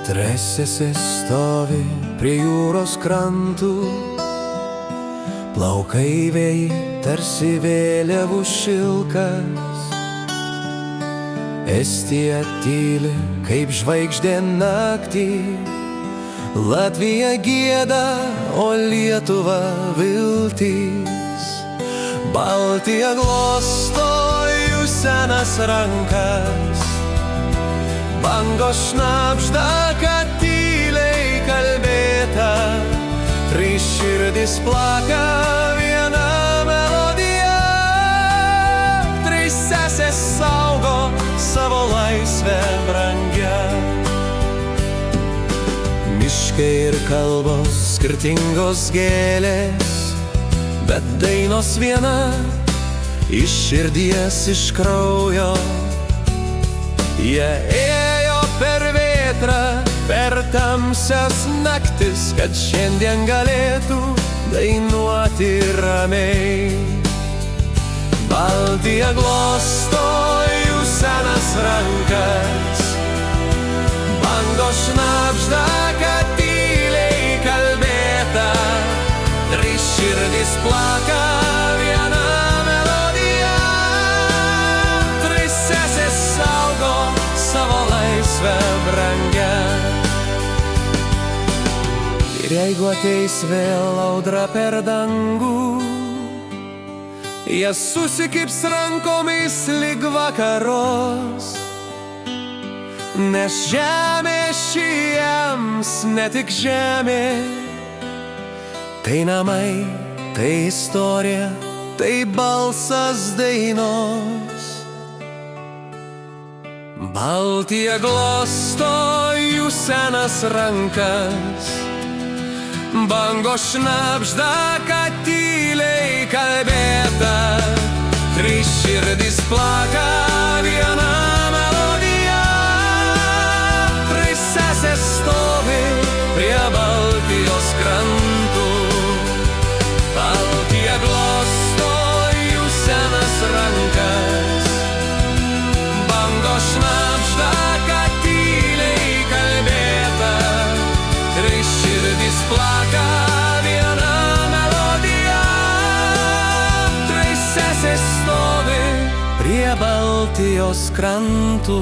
Tresėsi stovi prie jūros krantų, plaukai vėjai tarsi vėliavų šilkas. Estija tyli kaip žvaigždė naktį, Latvija gieda, o Lietuva viltys. Baltija glosto jų senas rankas, bangos šnabžda, kad tyliai kalbėta. Trys širdis plaka, viena melodija. Trys sesės saugo savo laisvę brangią. Miškai ir kalbos, skirtingos gėlės, bet dainos viena, iš širdies, iš kraujo. Jie ėjo per vėtrą, per tamsias naktis, kad šiandien galėtų dainuoti ramiai. Baltija glosto jų senas rankas, bangos šnabžda, kad tyliai kalbėta. Trys širdis plaka, viena melodija. Trys sesės saugo savo laisvę brangią. Ir jeigu ateis vėl audra per dangų, jie susikibs rankomis lyg vakaros. Nes žemė ši jiems ne tik žemė, tai namai, tai istorija, tai balsas dainos. Baltija glosto jų senas rankas, bangos šnabžda, kad tyliai kalbėta. Trys širdis plaka, viena melodija. Trys sesės stovi prie Baltijos krantų. Baltija glosto jų senas rankas, bangos šnabžda, kad tyliai kalbėta. Trys širdis plaka, viena melodija. Trys sesės stovi prie Baltijos krantų.